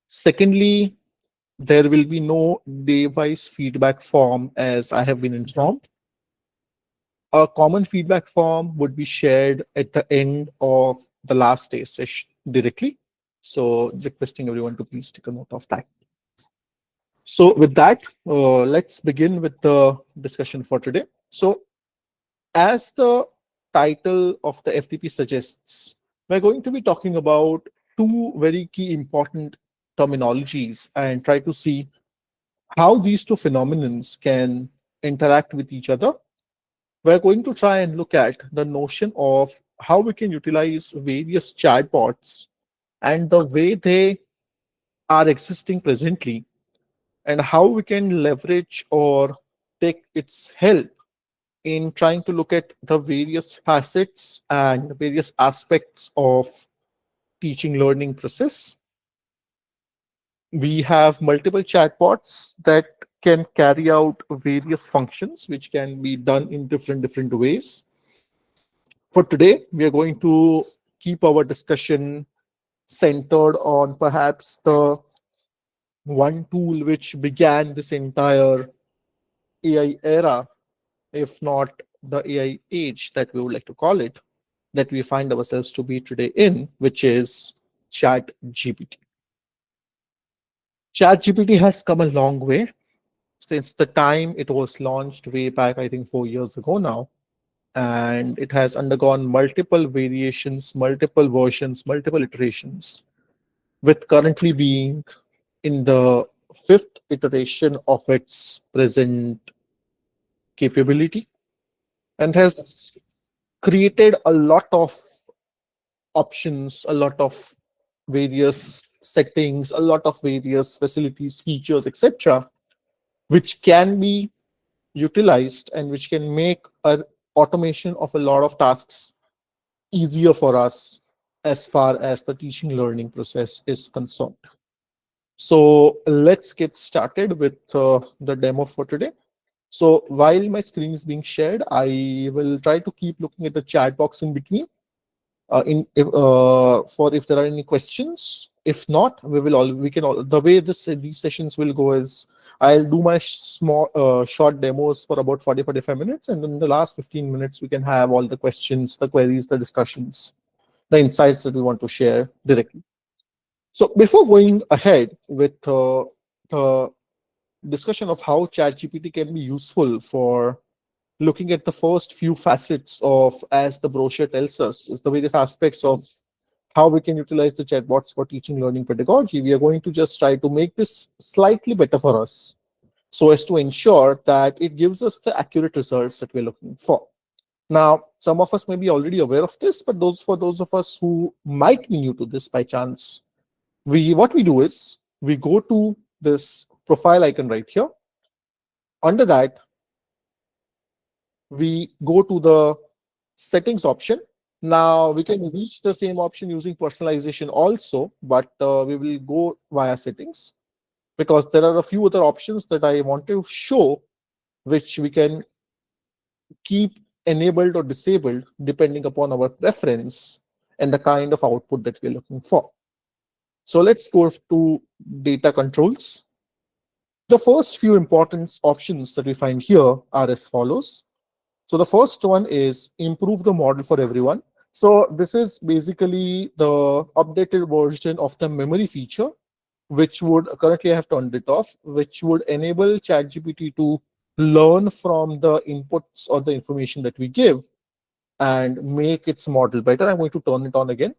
Secondly, there will be no day-wise feedback form as I have been informed. A common feedback form would be shared at the end of the last day session directly. So requesting everyone to please take a note of that. So with that, let's begin with the discussion for today. So as the title of the FTP suggests, we're going to be talking about two very key important terminologies and try to see how these two phenomenons can interact with each other. We're going to try and look at the notion of how we can utilize various chatbots and the way they are existing presently, and how we can leverage or take its help in trying to look at the various facets and various aspects of teaching learning process. We have multiple chatbots that can carry out various functions which can be done in different ways. For today, we are going to keep our discussion centered on perhaps the one tool which began this entire AI era, if not the AI age that we would like to call it, that we find ourselves to be today in, which is ChatGPT. ChatGPT has come a long way since the time it was launched way back, I think 4 years ago now. And it has undergone multiple variations, multiple versions, multiple iterations, with currently being in the fifth iteration of its present capability, and has created a lot of options, a lot of various settings, a lot of various facilities, features, etc., which can be utilized and which can make an automation of a lot of tasks easier for us as far as the teaching learning process is concerned. So let's get started with the demo for today. So while my screen is being shared, I will try to keep looking at the chat box in between for if there are any questions. If not, we can all, the way these sessions will go is I'll do my small short demos for about 40-45 minutes, and then the last 15 minutes we can have all the questions, the queries, the discussions, the insights that we want to share directly. So before going ahead with the discussion of how ChatGPT can be useful for looking at the first few facets of, as the brochure tells us, is the various aspects of how we can utilize the chatbots for teaching learning pedagogy, we are going to just try to make this slightly better for us so as to ensure that it gives us the accurate results that we're looking for. Now, some of us may be already aware of this, but for those of us who might be new to this by chance, what we do is we go to this profile icon right here. Under that, we go to the settings option. Now we can reach the same option using personalization also, but we will go via settings because there are a few other options that I want to show which we can keep enabled or disabled depending upon our preference and the kind of output that we're looking for. So let's go to data controls. The first few important options that we find here are as follows. So the first one is improve the model for everyone. So this is basically the updated version of the memory feature, which would currently I have turned it off, which would enable ChatGPT to learn from the inputs or the information that we give and make its model better. I'm going to turn it on again.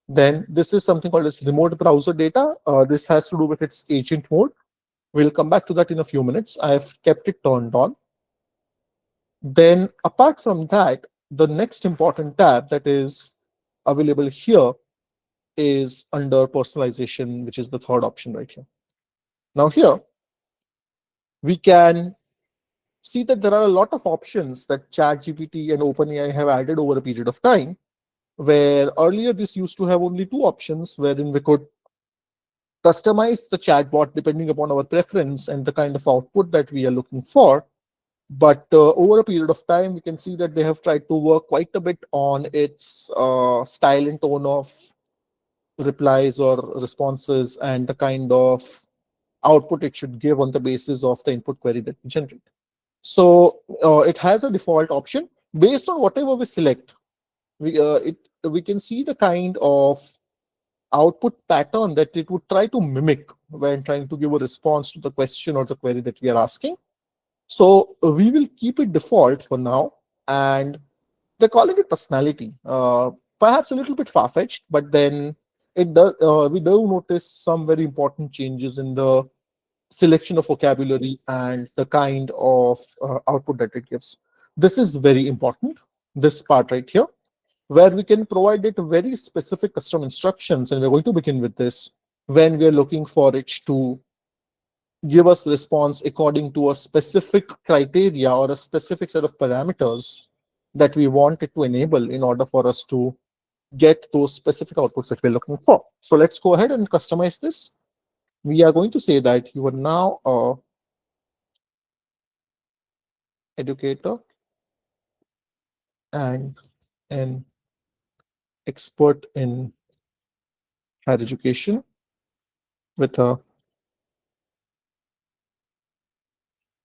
Then this is something called as remote browser data. This has to do with its agent mode. We'll come back to that in a few minutes. I've kept it turned on. Then apart from that, the next important tab that is available here is under personalization, which is the third option right here. Now here, we can see that there are a lot of options that ChatGPT and OpenAI have added over a period of time, where earlier this used to have only two options, wherein we could customize the chatbot depending upon our preference and the kind of output that we are looking for. But over a period of time, we can see that they have tried to work quite a bit on its style and tone of replies or responses and the kind of output it should give on the basis of the input query that we generate. So it has a default option based on whatever we select. We can see the kind of output pattern that it would try to mimic when trying to give a response to the question or the query that we are asking. So we will keep it default for now, and they're calling it personality. Perhaps a little bit far-fetched, but then it does. We do notice some very important changes in the selection of vocabulary and the kind of output that it gives. This is very important. This part right here, where we can provide it very specific custom instructions, and we're going to begin with this when we are looking for it to give us response according to a specific criteria or a specific set of parameters that we want it to enable in order for us to get those specific outputs that we're looking for. So let's go ahead and customize this. We are going to say that you are now a educator and an expert in higher education with a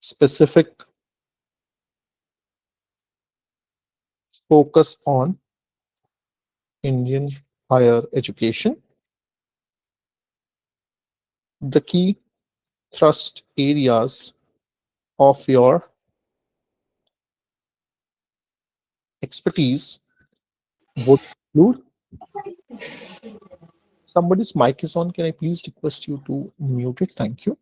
specific focus on Indian higher education. The key thrust areas of your expertise would include. Somebody's mic is on. Can I please request you to mute it? Thank you.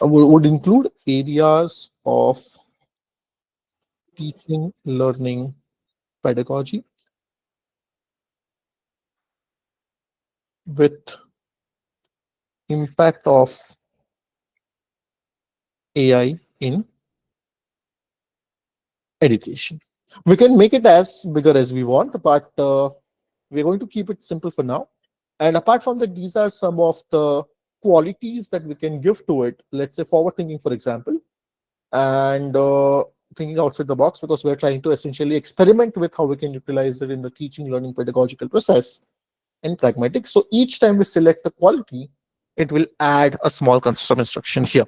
Would include areas of teaching, learning, pedagogy with impact of AI in education. We can make it as bigger as we want, but we're going to keep it simple for now. And apart from that, these are some of the qualities that we can give to it. Let's say forward thinking, for example, and thinking outside the box, because we're trying to essentially experiment with how we can utilize it in the teaching, learning, pedagogical process, and pragmatic. So each time we select a quality, it will add a small custom instruction here.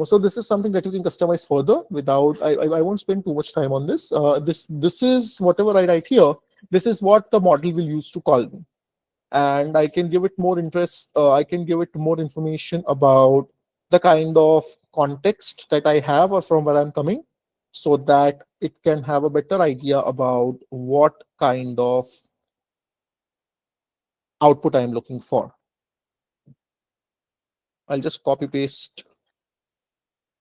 So this is something that you can customize further without. I won't spend too much time on this. This is whatever I write here. This is what the model will use to call me, and I can give it more interest. I can give it more information about the kind of context that I have or from where I'm coming, so that it can have a better idea about what kind of output I'm looking for. I'll just copy paste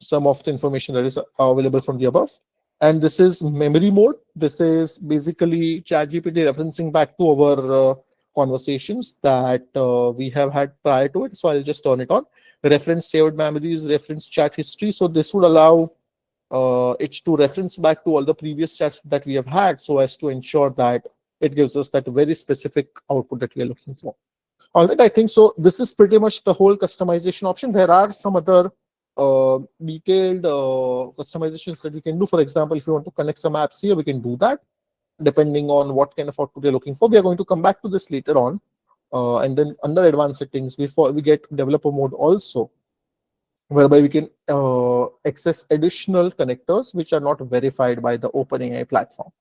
some of the information that is available from the above. And this is memory mode. This is basically ChatGPT referencing back to our conversations that we have had prior to it. So I'll just turn it on. Reference saved memories, reference chat history. So this would allow it to reference back to all the previous chats that we have had, so as to ensure that it gives us that very specific output that we are looking for. All right, I think so. This is pretty much the whole customization option. There are some other detailed customizations that we can do. For example, if you want to connect some apps here, we can do that depending on what kind of output you're looking for. We are going to come back to this later on. And then under advanced settings, before we get developer mode also, whereby we can access additional connectors which are not verified by the OpenAI platform.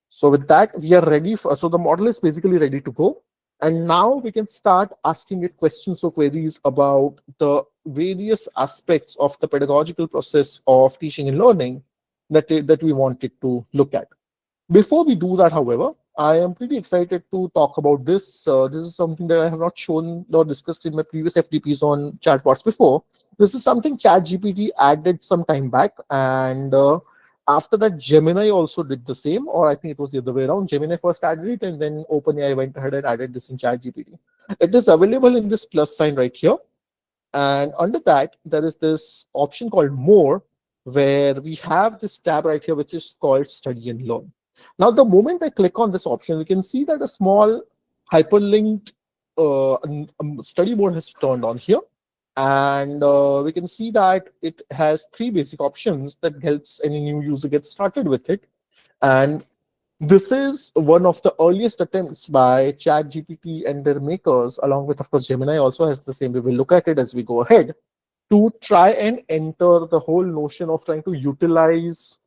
So with that, we are ready for, so the model is basically ready to go. And now we can start asking it questions or queries about the various aspects of the pedagogical process of teaching and learning that we wanted to look at. Before we do that, however, I am pretty excited to talk about this. This is something that I have not shown or discussed in my previous FTPs on chatbots before. This is something ChatGPT added some time back, and after that, Gemini also did the same, or I think it was the other way around. Gemini first added it, and then OpenAI went ahead and added this in ChatGPT. It is available in this plus sign right here. And under that, there is this option called More, where we have this tab right here, which is called Study and Learn. Now, the moment I click on this option, we can see that a small hyperlinked study mode has turned on here. And we can see that it has three basic options that helps any new user get started with it. And This is one of the earliest attempts by ChatGPT and their makers, along with, of course, Gemini also has the same. We will look at it as we go ahead to try and enter the whole notion of trying to utilize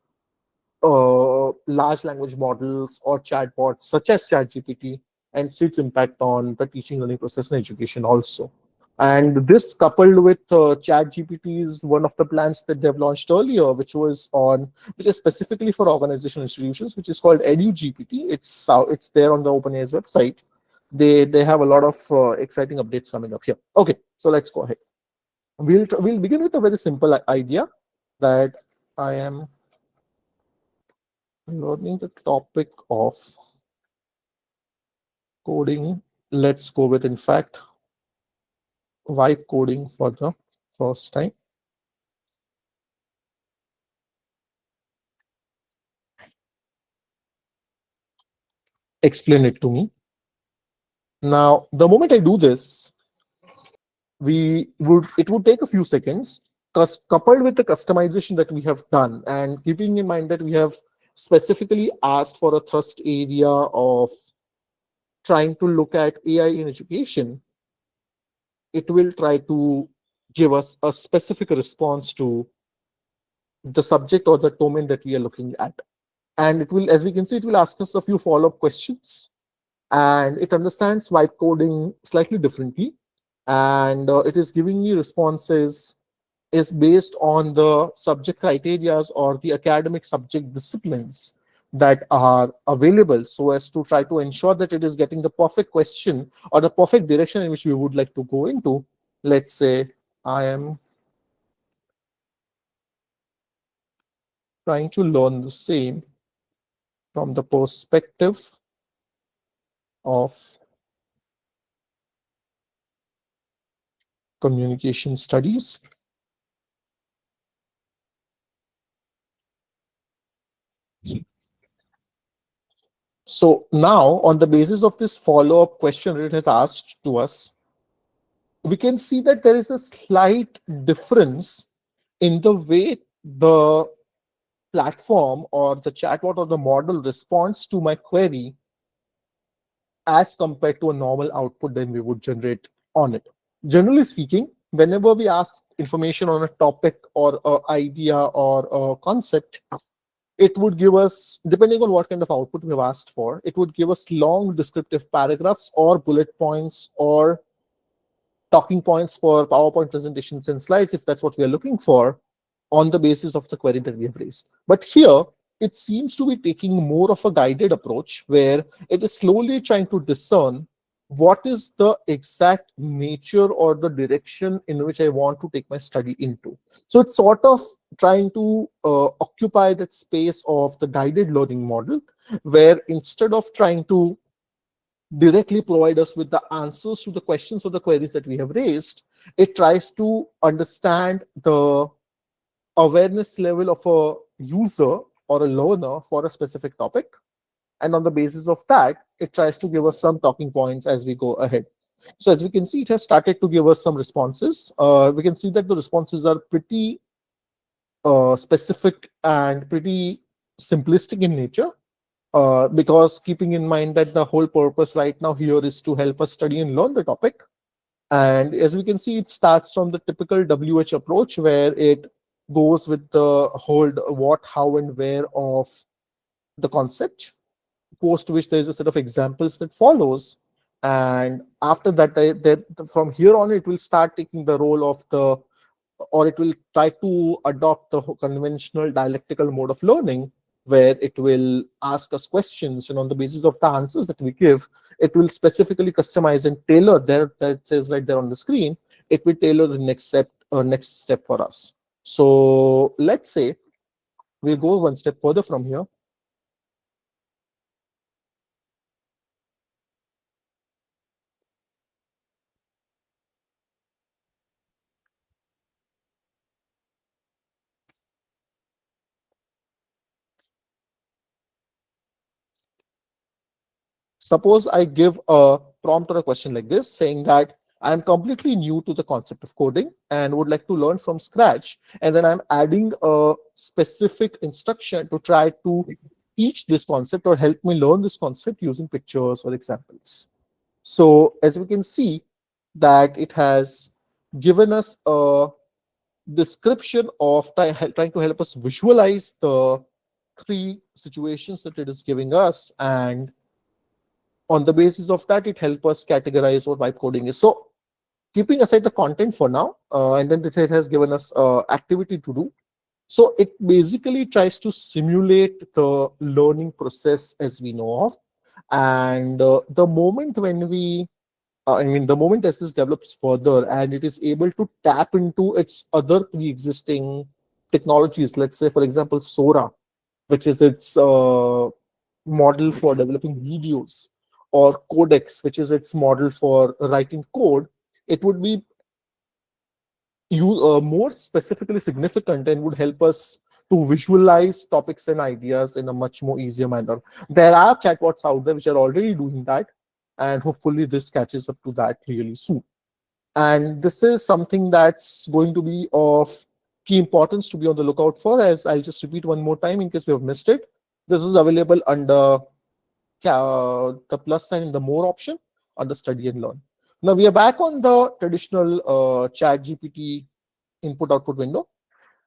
large language models or chatbots such as ChatGPT and see its impact on the teaching learning process and education also. And this coupled with ChatGPT's one of the plans that they've launched earlier, which is specifically for organizational institutions, which is called EduGPT. It's there on the OpenAI's website. They have a lot of exciting updates coming up here. Okay, so let's go ahead. We'll begin with a very simple idea that I am learning the topic of coding. Let's go with, in fact, vibe coding for the first time. Explain it to me. Now, the moment I do this, it would take a few seconds, coupled with the customization that we have done, and keeping in mind that we have specifically asked for a thrust area of trying to look at AI in education. It will try to give us a specific response to the subject or the domain that we are looking at. And it will, as we can see, it will ask us a few follow-up questions, and it understands vibe coding slightly differently. And it is giving me responses is based on the subject criterias or the academic subject disciplines that are available, so as to try to ensure that it is getting the perfect question or the perfect direction in which we would like to go into. Let's say I am trying to learn the same from the perspective of communication studies. So now, on the basis of this follow-up question that it has asked to us, we can see that there is a slight difference in the way the platform or the chatbot or the model responds to my query as compared to a normal output that we would generate on it. Generally speaking, whenever we ask information on a topic or an idea or a concept, it would give us, depending on what kind of output we've asked for, it would give us long descriptive paragraphs or bullet points or talking points for PowerPoint presentations and slides, if that's what we are looking for, on the basis of the query that we have raised. But here, it seems to be taking more of a guided approach where it is slowly trying to discern what is the exact nature or the direction in which I want to take my study into. So it's sort of trying to occupy that space of the guided learning model, where instead of trying to directly provide us with the answers to the questions or the queries that we have raised, it tries to understand the awareness level of a user or a learner for a specific topic. And on the basis of that, it tries to give us some talking points as we go ahead. So as we can see, it has started to give us some responses. We can see that the responses are pretty specific and pretty simplistic in nature. Because keeping in mind that the whole purpose right now here is to help us study and learn the topic. And as we can see, it starts from the typical WH approach, where it goes with the whole what, how, and where of the concept, post which there's a set of examples that follows. And after that, from here on, it will start taking the role of the, or it will try to adopt the conventional dialectical mode of learning, where it will ask us questions, and on the basis of the answers that we give, it will specifically customize and tailor there, that says right there on the screen, it will tailor the next step for us. So let's say we'll go one step further from here. Suppose I give a prompt or a question like this, saying that I'm completely new to the concept of coding and would like to learn from scratch. And then I'm adding a specific instruction to try to teach this concept or help me learn this concept using pictures or examples. So as we can see that it has given us a description of trying to help us visualize the three situations that it is giving us, and on the basis of that it helps us categorize what vibe coding is. So keeping aside the content for now, and then it has given us activity to do. So it basically tries to simulate the learning process as we know of. And the moment when we, I mean, the moment as this develops further and it is able to tap into its other pre-existing technologies, let's say, for example, Sora, which is its model for developing videos, or Codex, which is its model for writing code, it would be more specifically significant and would help us to visualize topics and ideas in a much more easier manner. There are chatbots out there which are already doing that, and hopefully this catches up to that really soon. And this is something that's going to be of key importance to be on the lookout for, as I'll just repeat one more time in case we have missed it. This is available under the plus sign in the more option under study and learn. Now we are back on the traditional chat GPT input output window.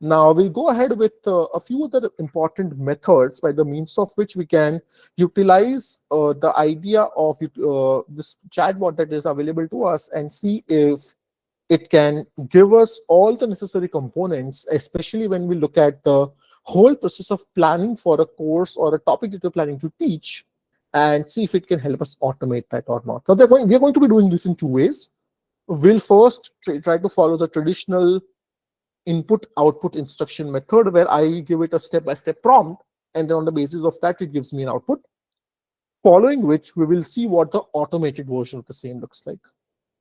Now we'll go ahead with a few other important methods by the means of which we can utilize the idea of this chatbot that is available to us and see if it can give us all the necessary components, especially when we look at the whole process of planning for a course or a topic that we're planning to teach, and see if it can help us automate that or not. Now we're going to be doing this in two ways. We'll first try to follow the traditional input output instruction method, where I give it a step-by-step prompt, and then on the basis of that it gives me an output, following which we will see what the automated version of the same looks like.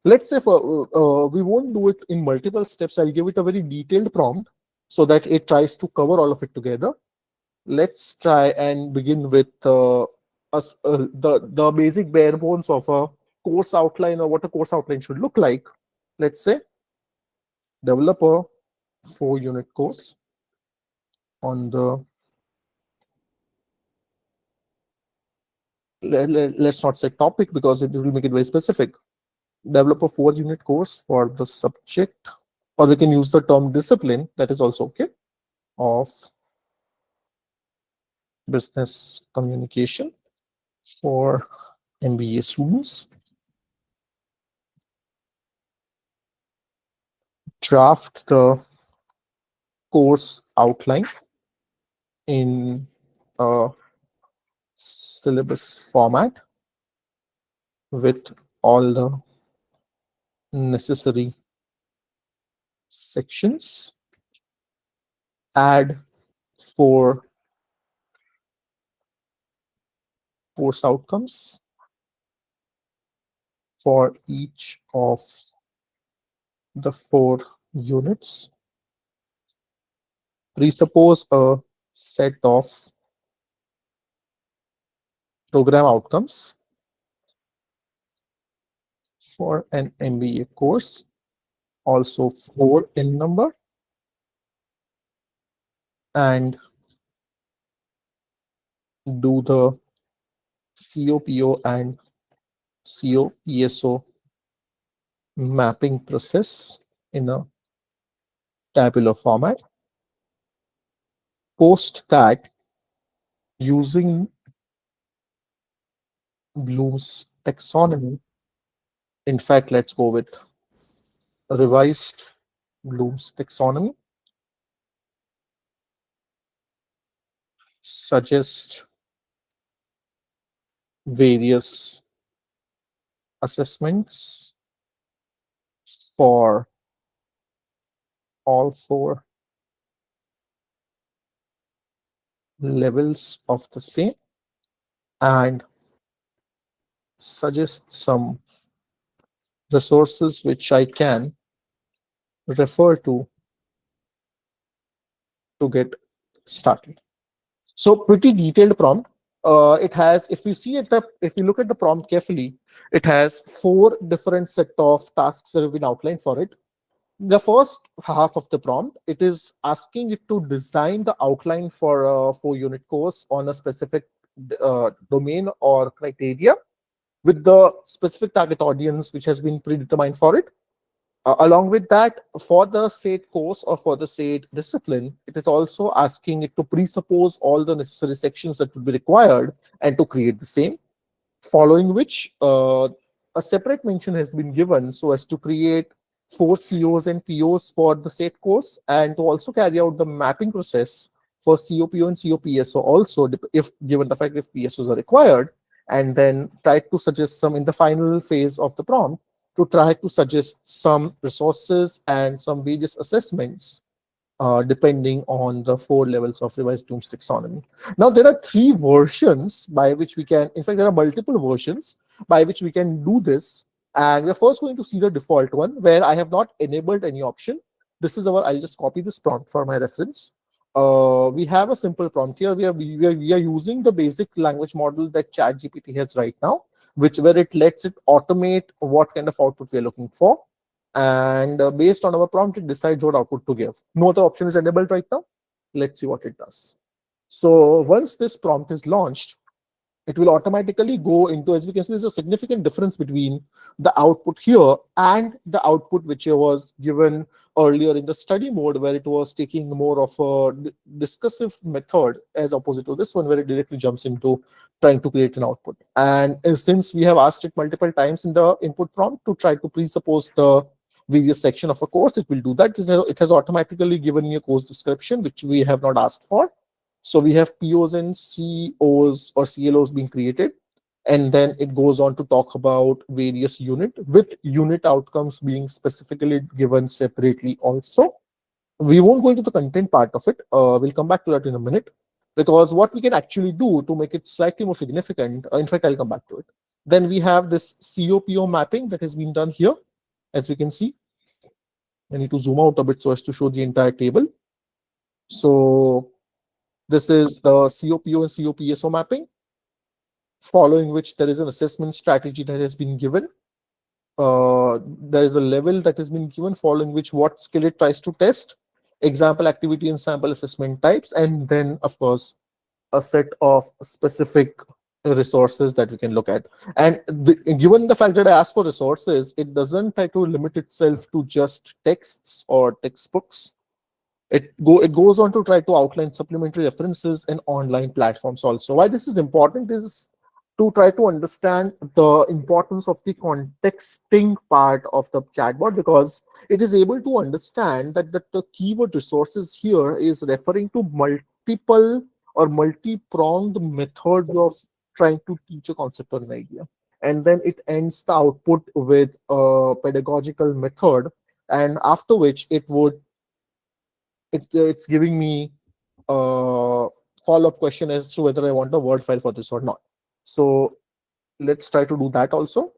Let's say for we won't do it in multiple steps. I'll give it a very detailed prompt so that it tries to cover all of it together. Let's try and begin with the basic bare bones of a course outline, or what a course outline should look like. Let's say develop a 4-unit course on the, let's not say topic because it will make it very specific. Develop a 4-unit course for the subject, or we can use the term discipline, that is also okay, of business communication for MBA students. Draft the course outline in a syllabus format with all the necessary sections. Add 4 course outcomes for each of the 4 units. Presuppose a set of program outcomes for an MBA course, also 4 in number, and do the COPO and COPSO mapping process in a tabular format. Post that using Bloom's taxonomy. In fact, let's go with revised Bloom's taxonomy. Suggest various assessments for all 4 levels of the same, and suggest some resources which I can refer to get started. So pretty detailed prompt. It has, if you look at the prompt carefully, it has 4 different set of tasks that have been outlined for it. the first half of the prompt, it is asking it to design the outline for a 4-unit course on a specific domain or criteria with the specific target audience which has been predetermined for it. Along with that, for the said course or for the said discipline, it is also asking it to presuppose all the necessary sections that would be required and to create the same. Following which, a separate mention has been given so as to create 4 COs and POs for the said course, and to also carry out the mapping process for COPO and COPSO also, if given the fact if PSOs are required, and then try to suggest some in the final phase of the prompt to try to suggest some resources and some various assessments depending on the 4 levels of revised Bloom's taxonomy. Now, there are 3 versions by which we can, in fact, there are multiple versions by which we can do this. And we're first going to see the default one where I have not enabled any option. This is our, I'll just copy this prompt for my reference. We have a simple prompt here. We are using the basic language model that ChatGPT has right now, where it lets it automate what kind of output we are looking for, and based on our prompt it decides what output to give. No other option is enabled right now. Let's see what it does. So once this prompt is launched, it will automatically go into, as we can see, there's a significant difference between the output here and the output which was given earlier in the study mode, where it was taking more of a discursive method as opposite to this one where it directly jumps into trying to create an output. And since we have asked it multiple times in the input prompt to try to presuppose the various section of a course, it will do that. It has automatically given me a course description which we have not asked for. So we have POs and COs or CLOs being created, and then it goes on to talk about various unit with unit outcomes being specifically given separately also. We won't go into the content part of it. We'll come back to that in a minute, because what we can actually do to make it slightly more significant, in fact, I'll come back to it. Then we have this COPO mapping that has been done here, as we can see. I need to zoom out a bit so as to show the entire table. So this is the COPO and COPSO mapping, following which there is an assessment strategy that has been given. There is a level that has been given, following which what skill it tries to test, example activity and sample assessment types, and then, of course, a set of specific resources that we can look at. And given the fact that I asked for resources, it doesn't try to limit itself to just texts or textbooks. It goes on to try to outline supplementary references and online platforms also. Why this is important is to try to understand the importance of the contexting part of the chatbot, because it is able to understand that the keyword resources here is referring to multiple or multi-pronged methods of trying to teach a concept or an idea. And then it ends the output with a pedagogical method, and after which it's giving me a follow-up question as to whether I want a word file for this or not. So let's try to do that also.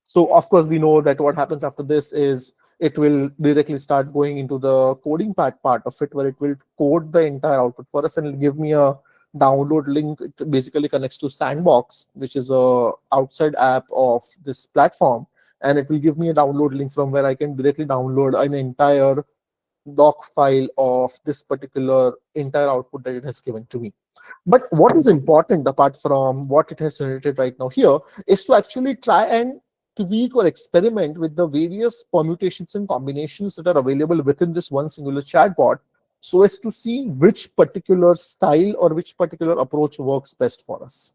So of course we know that what happens after this is it will directly start going into the coding part of it, where it will code the entire output for us and it'll give me a download link. It basically connects to Sandbox, which is a outside app of this platform, and it will give me a download link from where I can directly download an entire doc file of this particular entire output that it has given to me. But what is important, apart from what it has generated right now here, is to actually try and tweak or experiment with the various permutations and combinations that are available within this one singular chatbot, so as to see which particular style or which particular approach works best for us.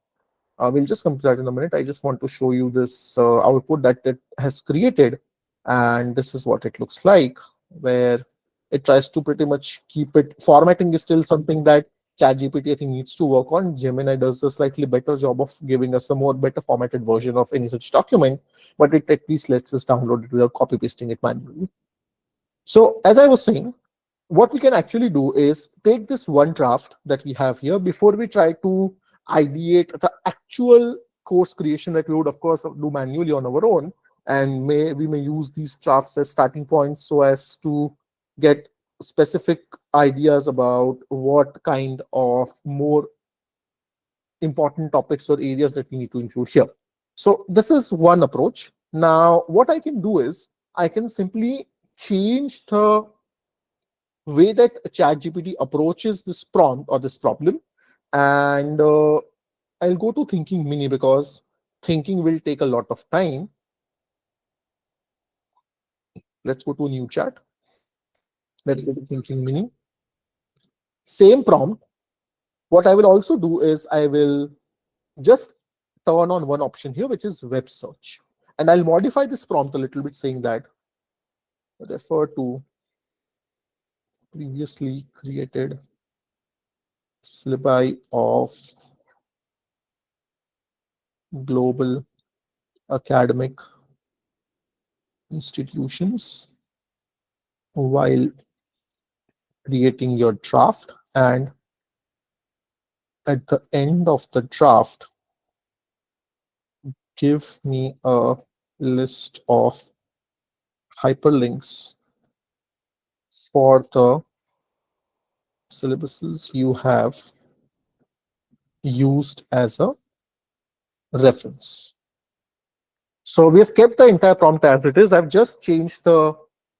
We'll just come to that in a minute. I just want to show you this output that it has created, and this is what it looks like, where it tries to pretty much keep it. Formatting is still something that ChatGPT, I think, needs to work on. Gemini does a slightly better job of giving us a more better formatted version of any such document, but it at least lets us download it without copy pasting it manually. So as I was saying, what we can actually do is take this one draft that we have here before we try to ideate the actual course creation that we would, of course, do manually on our own, and we may use these drafts as starting points so as to get specific ideas about what kind of more important topics or areas that we need to include here. So this is one approach. Now, what I can do is I can simply change the way that ChatGPT approaches this prompt or this problem, and I'll go to thinking mini because thinking will take a lot of time. Let's go to a new chat. Let's go to thinking mini. Same prompt. What I will also do is I will just turn on one option here, which is web search. And I'll modify this prompt a little bit, saying that refer to previously created syllabi of global academic institutions while creating your draft. And at the end of the draft, give me a list of hyperlinks for the syllabuses you have used as a reference. So we have kept the entire prompt as it is. I've just changed the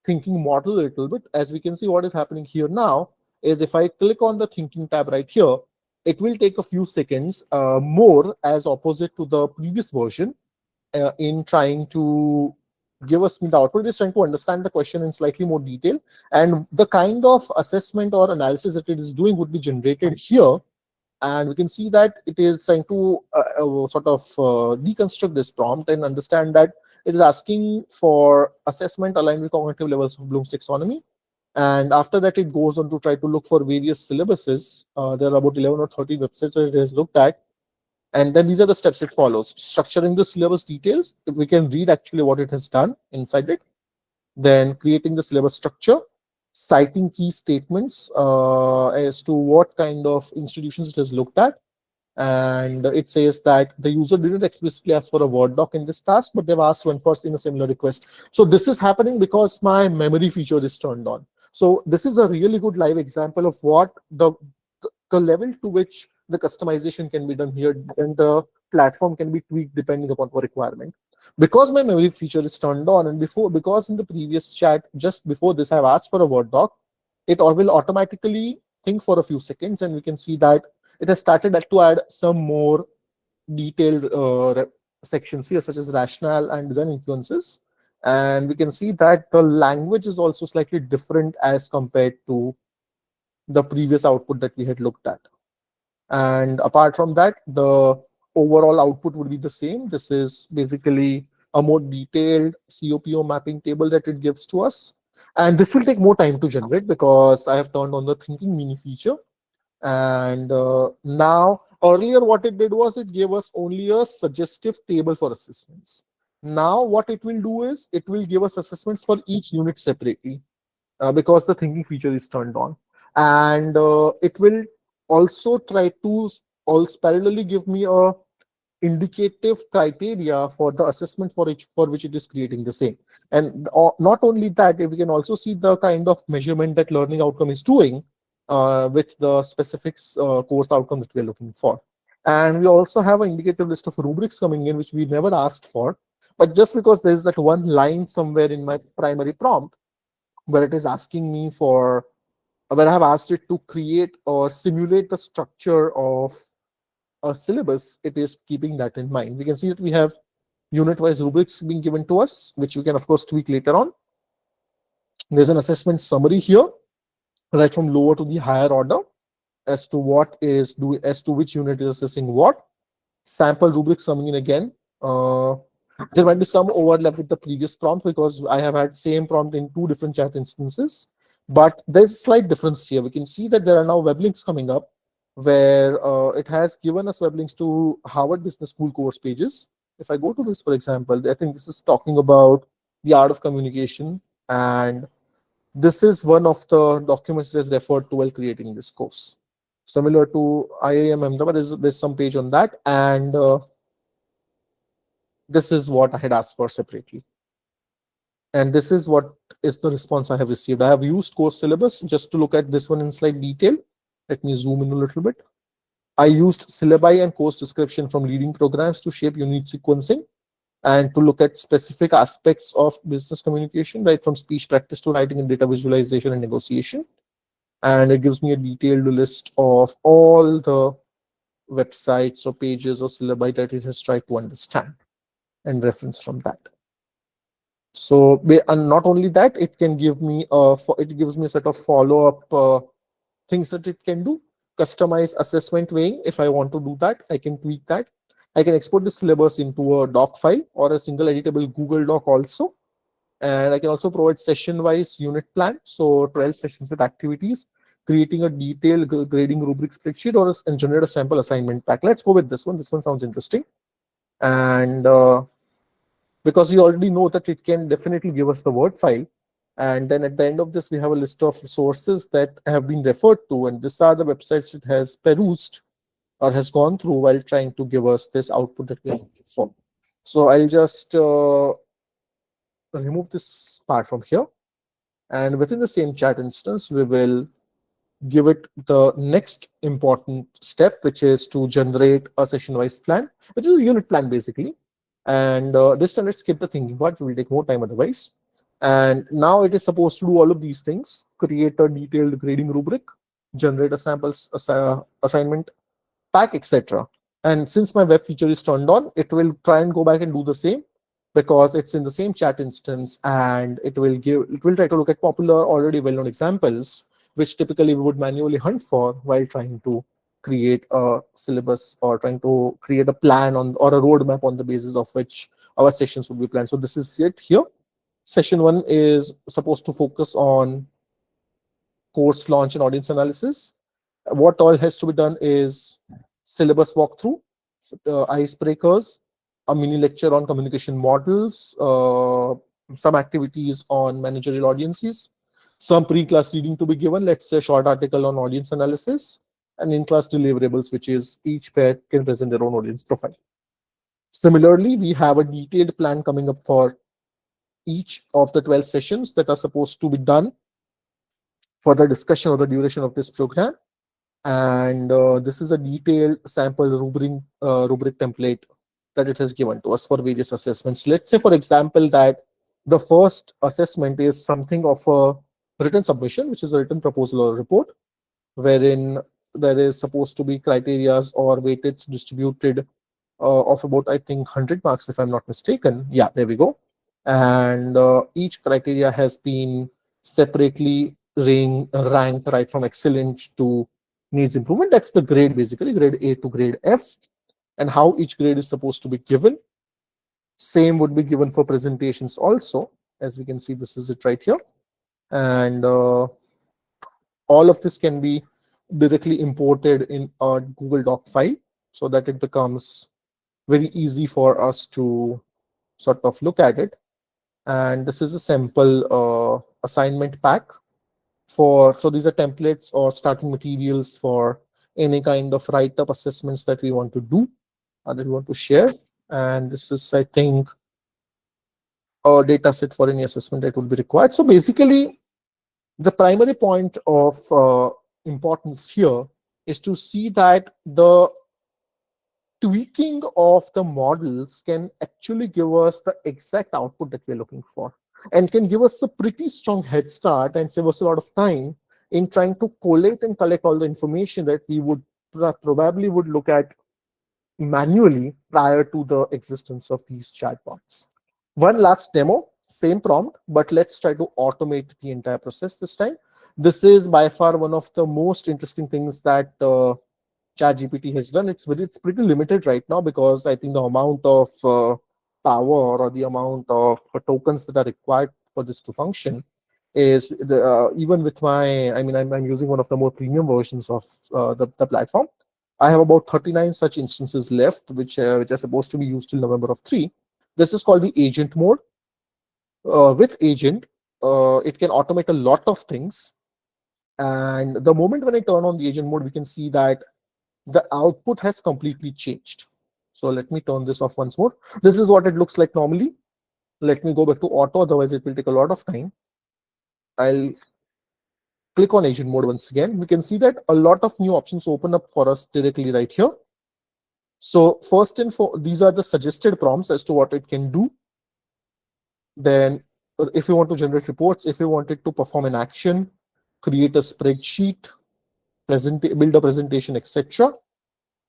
thinking model a little bit. As we can see, what is happening here now is if I click on the thinking tab right here, it will take a few seconds more as opposite to the previous version in trying to give us the output. It is trying to understand the question in slightly more detail, and the kind of assessment or analysis that it is doing would be generated here. And we can see that it is trying to sort of deconstruct this prompt and understand that it is asking for assessment aligned with cognitive levels of Bloom's taxonomy. And after that, it goes on to try to look for various syllabuses. There are about 11 or 13 websites that it has looked at. And then these are the steps it follows. Structuring the syllabus details, if we can read actually what it has done inside it. Then creating the syllabus structure, citing key statements as to what kind of institutions it has looked at. And it says that the user didn't explicitly ask for a Word doc in this task, but they've asked one first in a similar request. So this is happening because my memory feature is turned on. So this is a really good live example of what the level to which the customization can be done here, and the platform can be tweaked depending upon the requirement. Because my memory feature is turned on, and because in the previous chat just before this I've asked for a Word doc, it will automatically think for a few seconds, and we can see that it has started to add some more detailed sections here, such as rationale and design influences. And we can see that the language is also slightly different as compared to the previous output that we had looked at. And apart from that, the overall output would be the same. This is basically a more detailed COPO mapping table that it gives to us. And this will take more time to generate because I have turned on the thinking mini feature. And now, earlier what it did was it gave us only a suggestive table for assessments. Now what it will do is it will give us assessments for each unit separately because the thinking feature is turned on. And it will also try to also parallelly give me a indicative criteria for the assessment for which it is creating the same. And not only that, if we can also see the kind of measurement that learning outcome is doing with the specific course outcome that we are looking for. And we also have an indicative list of rubrics coming in, which we never asked for. But just because there's that one line somewhere in my primary prompt where it is asking me for, where I have asked it to create or simulate the structure of a syllabus, it is keeping that in mind. We can see that we have unit-wise rubrics being given to us, which we can of course tweak later on. There's an assessment summary here, right from lower to the higher order, as to which unit is assessing what. Sample rubrics coming in again. There might be some overlap with the previous prompt because I have had same prompt in two different chat instances, but there's a slight difference here. We can see that there are now web links coming up where it has given us web links to Harvard Business School course pages. If I go to this, for example, I think this is talking about the art of communication, and this is one of the documents that is referred to while creating this course. Similar to IIM Ahmedabad, there's some page on that, and this is what I had asked for separately. And this is what is the response I have received. I have used course syllabus just to look at this one in slight detail. Let me zoom in a little bit. I used syllabi and course description from leading programs to shape unit sequencing. and to look at specific aspects of business communication, right from speech practice to writing and data visualization and negotiation. And it gives me a detailed list of all the websites or pages or syllabi that it has tried to understand and reference from that. So and not only that, it can give me it gives me a set of follow-up things that it can do. Customize assessment weighing. If I want to do that, I can tweak that. I can export the syllabus into a doc file or a single editable Google Doc also. And I can also provide session-wise unit plan. So 12 sessions with activities, creating a detailed grading rubric spreadsheet and generate a sample assignment pack. Let's go with this one. This one sounds interesting. And because we already know that it can definitely give us the Word file. And then at the end of this, we have a list of sources that have been referred to. And these are the websites it has perused or has gone through while trying to give us this output that we are looking for. So I'll just remove this part from here. And within the same chat instance, we will give it the next important step, which is to generate a session-wise plan, which is a unit plan basically. And this time, let's skip the thinking part. We will take more time otherwise. And now it is supposed to do all of these things: create a detailed grading rubric, generate a sample assignment pack, etc. And since my web feature is turned on, it will try and go back and do the same, because it's in the same chat instance, and it will try to look at popular, already well-known examples, which typically we would manually hunt for while trying to create a syllabus or trying to create a plan on or a roadmap on the basis of which our sessions would be planned. So this is it here. Session 1 is supposed to focus on course launch and audience analysis. What all has to be done is syllabus walkthrough, icebreakers, a mini lecture on communication models, some activities on managerial audiences, some pre-class reading to be given, let's say a short article on audience analysis, and in-class deliverables, which is each pair can present their own audience profile. Similarly, we have a detailed plan coming up for each of the 12 sessions that are supposed to be done for the discussion or the duration of this program. And this is a detailed sample rubric template that it has given to us for various assessments. Let's say, for example, that the first assessment is something of a written submission, which is a written proposal or report, wherein there is supposed to be criterias or weightage distributed of about, I think, 100 marks, if I'm not mistaken. Yeah, there we go. And each criteria has been separately ranked right from excellent to needs improvement. That's the grade, basically, grade A to grade F, and how each grade is supposed to be given. Same would be given for presentations also. As we can see, this is it right here. And all of this can be directly imported in a Google Doc file so that it becomes very easy for us to sort of look at it. And this is a sample assignment pack so these are templates or starting materials for any kind of write-up assessments that we want to do, that we want to share. And this is, I think, a data set for any assessment that will be required. So basically, the primary point of importance here is to see that the tweaking of the models can actually give us the exact output that we're looking for, and can give us a pretty strong head start and save us a lot of time in trying to collate and collect all the information that we would probably would look at manually prior to the existence of these chatbots. One last demo, same prompt, but let's try to automate the entire process this time. This is by far one of the most interesting things that ChatGPT has done. It's pretty limited right now, because I think the amount of power or the amount of tokens that are required for this to function is even with my, I mean, I'm using one of the more premium versions of the platform. I have about 39 such instances left, which are supposed to be used till November of 3. This is called the agent mode. With agent, it can automate a lot of things. And the moment when I turn on the agent mode, we can see that the output has completely changed. So let me turn this off once more. This is what it looks like normally. Let me go back to auto, otherwise it will take a lot of time. I'll click on agent mode once again. We can see that a lot of new options open up for us directly right here. So first these are the suggested prompts as to what it can do. Then if you want to generate reports, if you wanted to perform an action, create a spreadsheet, build a presentation, etc.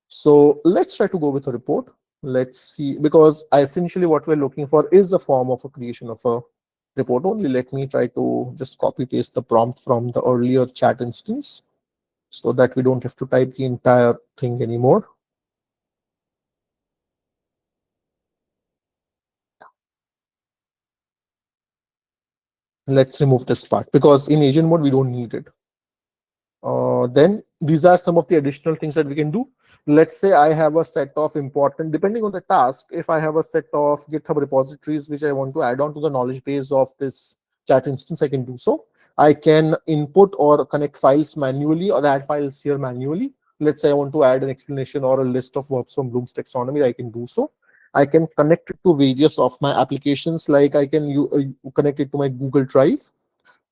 So let's try to go with a report. Let's see, because essentially what we're looking for is the form of a creation of a report only. Let me try to just copy paste the prompt from the earlier chat instance so that we don't have to type the entire thing anymore. Let's remove this part because in agent mode we don't need it. Then these are some of the additional things that we can do. Let's say I have a set of important, depending on the task, if I have a set of GitHub repositories which I want to add on to the knowledge base of this chat instance, I can do so. I can input or connect files manually or add files here manually. Let's say I want to add an explanation or a list of verbs from Bloom's taxonomy, I can do so. I can connect it to various of my applications, like I can connect it to my Google Drive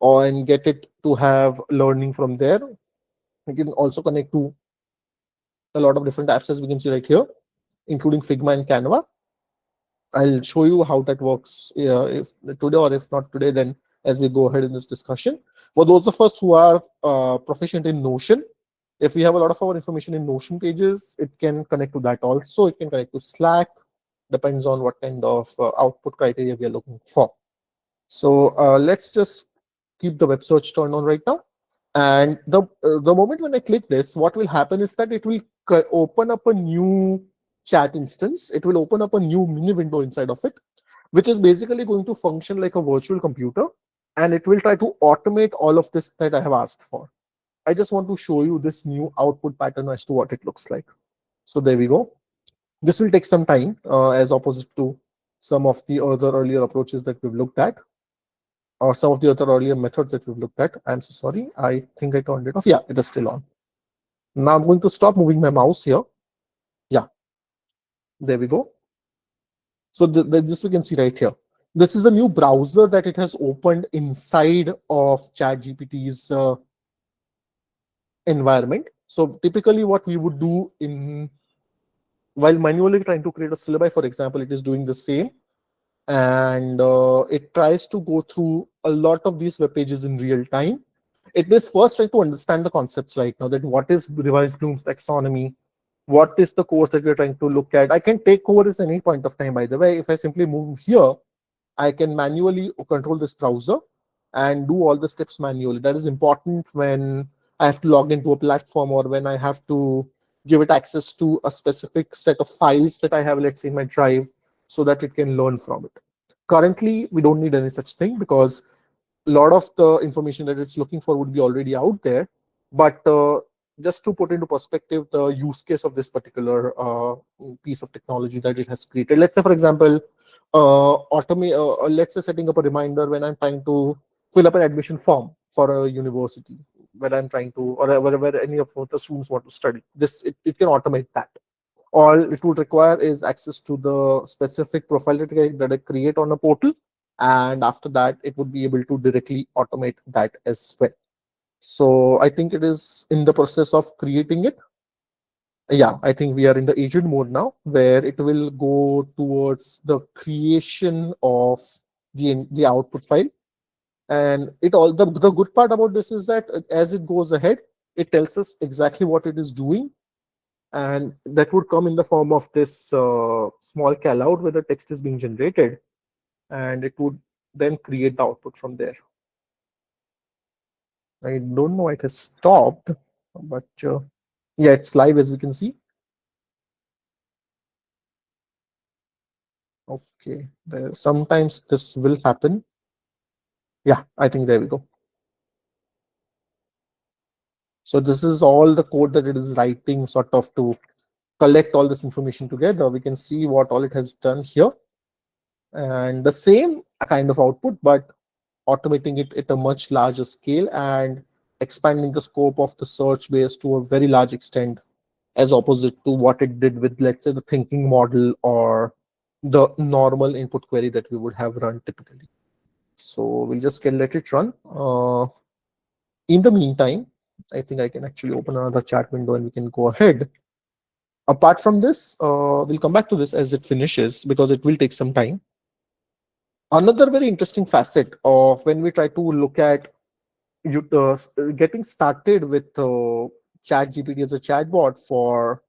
or and get it to have learning from there. We can also connect to a lot of different apps as we can see right here, including Figma and Canva. I'll show you how that works if today, or if not today, then as we go ahead in this discussion. For those of us who are proficient in Notion, if we have a lot of our information in Notion pages, it can connect to that also. It can connect to Slack, depends on what kind of output criteria we are looking for. So let's just keep the web search turned on right now. And the moment when I click this, what will happen is that it will open up a new chat instance. It will open up a new mini window inside of it, which is basically going to function like a virtual computer, and it will try to automate all of this that I have asked for. I just want to show you this new output pattern as to what it looks like. So there we go. This will take some time as opposite to some of the other earlier approaches that we've looked at, or some of the other earlier methods that we've looked at. I'm so sorry. I think I turned it off. Yeah, it is still on. Now I'm going to stop moving my mouse here. Yeah, there we go. So this we can see right here. This is the new browser that it has opened inside of ChatGPT's environment. So typically what we would do in while manually trying to create a syllabi, for example, it is doing the same. And it tries to go through a lot of these web pages in real time. It is first trying to understand the concepts right now, that what is revised Bloom's taxonomy, what is the course that we're trying to look at. I can take over this any point of time, by the way. If I simply move here, I can manually control this browser and do all the steps manually. That is important when I have to log into a platform, or when I have to give it access to a specific set of files that I have, let's say in my drive, so that it can learn from it. Currently, we don't need any such thing because a lot of the information that it's looking for would be already out there. But just to put into perspective the use case of this particular piece of technology that it has created, let's say, for example, let's say setting up a reminder when I'm trying to fill up an admission form for a university, where I'm trying to, or wherever any of the students want to study. It can automate that. All it would require is access to the specific profile that I create on a portal, and after that it would be able to directly automate that as well. So I think it is in the process of creating it. Yeah, I think we are in the agent mode now, where it will go towards the creation of the output file. And the good part about this is that as it goes ahead, it tells us exactly what it is doing, and that would come in the form of this small callout where the text is being generated, and it would then create the output from there. I don't know, it has stopped, but yeah, it's live as we can see. Okay, sometimes this will happen. Yeah, I think there we go. So this is all the code that it is writing, sort of to collect all this information together. We can see what all it has done here, and the same kind of output, but automating it at a much larger scale and expanding the scope of the search base to a very large extent, as opposite to what it did with, let's say, the thinking model or the normal input query that we would have run typically. So we'll just let it run. In the meantime, I think I can actually open another chat window and we can go ahead Apart from this, we'll come back to this as it finishes because it will take some time. Another very interesting facet of when we try to look at getting started with chat gpt as a chatbot, for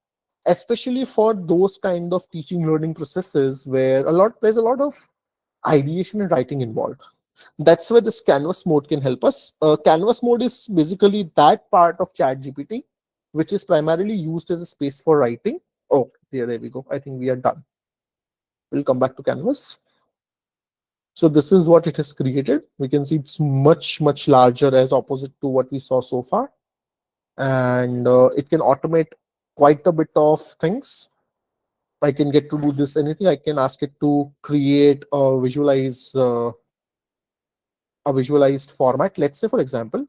especially for those kind of teaching learning processes where there's a lot of ideation and writing involved. That's where this canvas mode can help us. Canvas mode is basically that part of chat gpt which is primarily used as a space for writing. Oh, there we go. I think we are done. We'll come back to canvas. So this is what it has created. We can see it's much larger as opposite to what we saw so far, and it can automate quite a bit of things. I can get to do this anything. I can ask it to create a visualized format. Let's say, for example,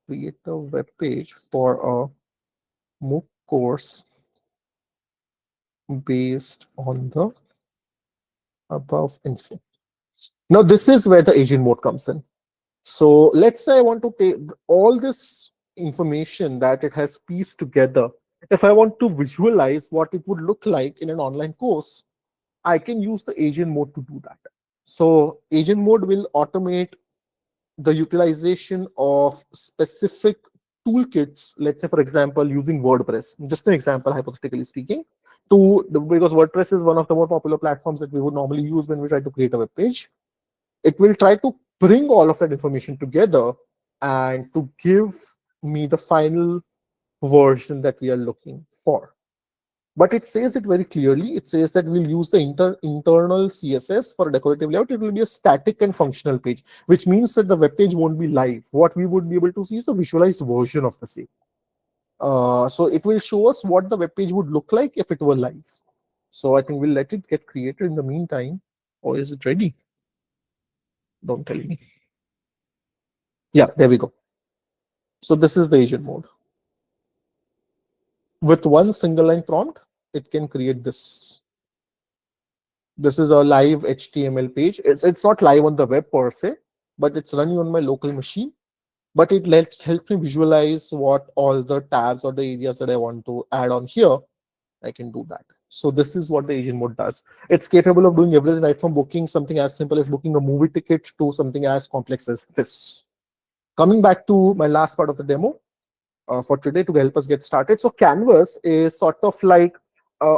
create a web page for a MOOC course based on the above info. Now, this is where the agent mode comes in. So let's say I want to take all this information that it has pieced together. If I want to visualize what it would look like in an online course, I can use the agent mode to do that. So agent mode will automate the utilization of specific toolkits. Let's say, for example, using WordPress, just an example, hypothetically speaking, because WordPress is one of the more popular platforms that we would normally use when we try to create a web page. It will try to bring all of that information together and to give me the final version that we are looking for. But it says it very clearly. It says that we'll use the internal CSS for a decorative layout. It will be a static and functional page, which means that the web page won't be live. What we would be able to see is the visualized version of the same. So it will show us what the web page would look like if it were live. So I think we'll let it get created in the meantime. Or is it ready? Don't tell me. Yeah, there we go. So this is the agent mode. With one single line prompt, it can create this. This is a live HTML page. It's not live on the web per se, but it's running on my local machine. But it helps me visualize what all the tabs or the areas that I want to add on here. I can do that. So this is what the agent mode does. It's capable of doing everything, right from booking something as simple as booking a movie ticket to something as complex as this. Coming back to my last part of the demo, for today to help us get started. So Canvas is sort of like uh,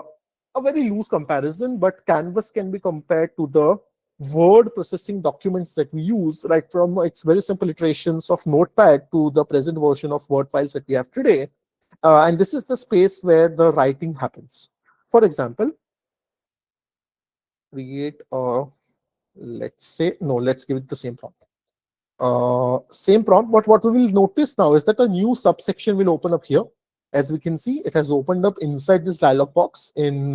a very loose comparison, but Canvas can be compared to the word processing documents that we use, right from its very simple iterations of Notepad to the present version of Word files that we have today. And this is the space where the writing happens. For example, create a, let's say, no, let's give it the same prompt. Same prompt, but what we will notice now is that a new subsection will open up here. As we can see, it has opened up inside this dialog box in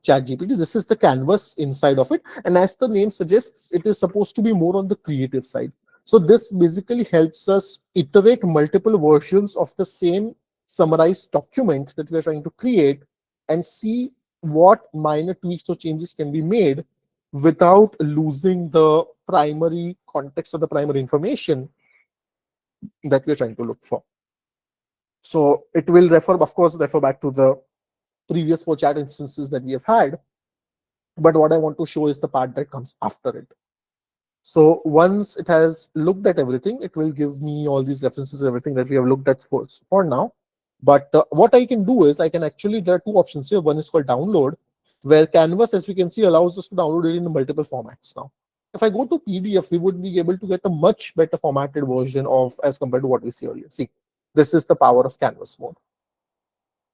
ChatGPT. This is the canvas inside of it, and as the name suggests, it is supposed to be more on the creative side. So this basically helps us iterate multiple versions of the same summarized document that we are trying to create and see what minor tweaks or changes can be made without losing the primary context or the primary information that we're trying to look for. So it will of course, refer back to the previous 4 chat instances that we have had. But what I want to show is the part that comes after it. So once it has looked at everything, it will give me all these references, everything that we have looked at for now. But what I can do is I can actually, there are 2 options here. One is called download, where Canvas, as we can see, allows us to download it in multiple formats now. If I go to PDF, we would be able to get a much better formatted version of as compared to what we see earlier. See, this is the power of Canvas mode.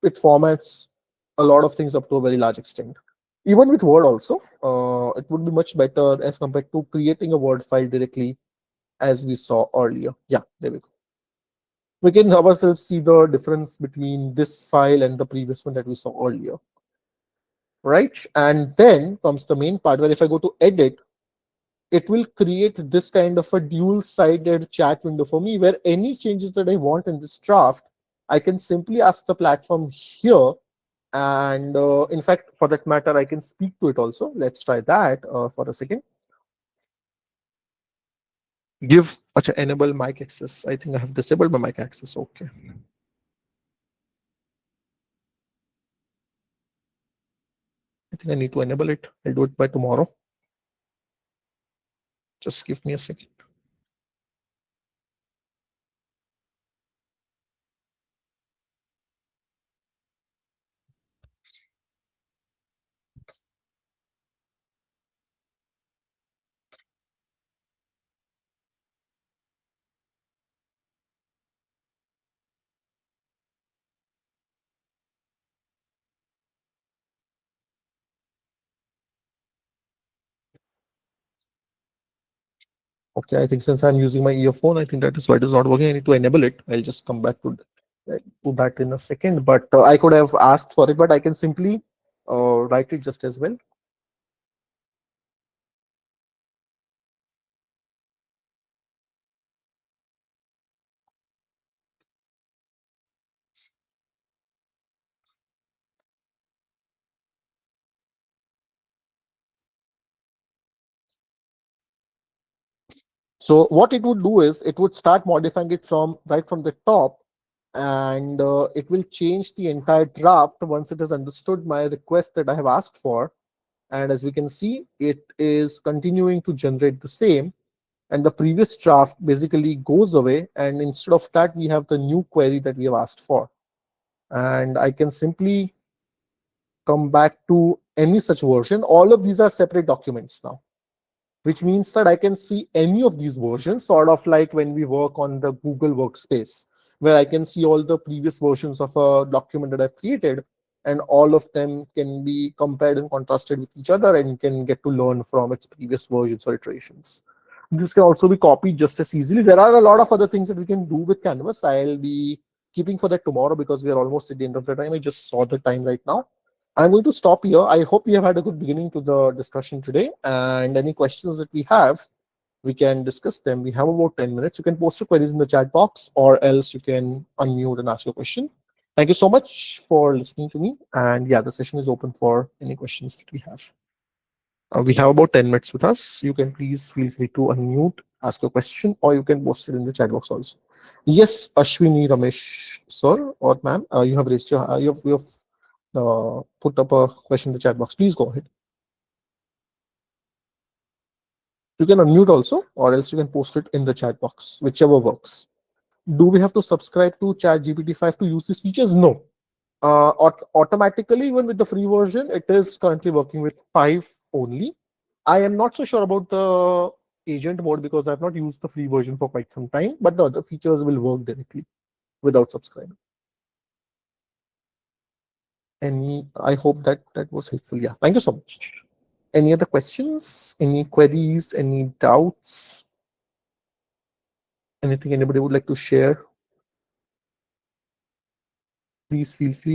It formats a lot of things up to a very large extent. Even with Word also, it would be much better as compared to creating a Word file directly as we saw earlier. Yeah, there we go. We can ourselves see the difference between this file and the previous one that we saw earlier. Right? And then comes the main part where if I go to edit, it will create this kind of a dual-sided chat window for me where any changes that I want in this draft, I can simply ask the platform here. And in fact, for that matter, I can speak to it also. Let's try that for a second. Give, enable mic access. I think I have disabled my mic access. Okay. I think I need to enable it. I'll do it by tomorrow. Just give me a second. Okay, I think since I'm using my earphone, I think that is why it is not working. I need to enable it. I'll just come back to that in a second. But I could have asked for it, but I can simply write it just as well. So what it would do is it would start modifying it from right from the top, and it will change the entire draft once it has understood my request that I have asked for. And as we can see, it is continuing to generate the same, and the previous draft basically goes away, and instead of that we have the new query that we have asked for. And I can simply come back to any such version. All of these are separate documents now, which means that I can see any of these versions, sort of like when we work on the Google Workspace, where I can see all the previous versions of a document that I've created, and all of them can be compared and contrasted with each other, and you can get to learn from its previous versions or iterations. This can also be copied just as easily. There are a lot of other things that we can do with Canvas. I'll be keeping for that tomorrow because we are almost at the end of the time. I just saw the time right now. I'm going to stop here. I hope we have had a good beginning to the discussion today. And any questions that we have, we can discuss them. We have about 10 minutes. You can post your queries in the chat box, or else you can unmute and ask your question. Thank you so much for listening to me. And yeah, the session is open for any questions that we have. We have about 10 minutes with us. You can please feel free to unmute, ask a question, or you can post it in the chat box also. Yes, Ashwini Ramesh, sir or ma'am, you have raised your, you have put up a question in the chat box. Please go ahead. You can unmute also, or else you can post it in the chat box, whichever works. Do we have to subscribe to ChatGPT 5 to use these features? No. Automatically, even with the free version, it is currently working with 5 only. I am not so sure about the agent mode because I have not used the free version for quite some time, but the other features will work directly without subscribing. Any, I hope that that was helpful. Yeah, thank you so much. Any other questions? Any queries? Any doubts? Anything anybody would like to share? Please feel free.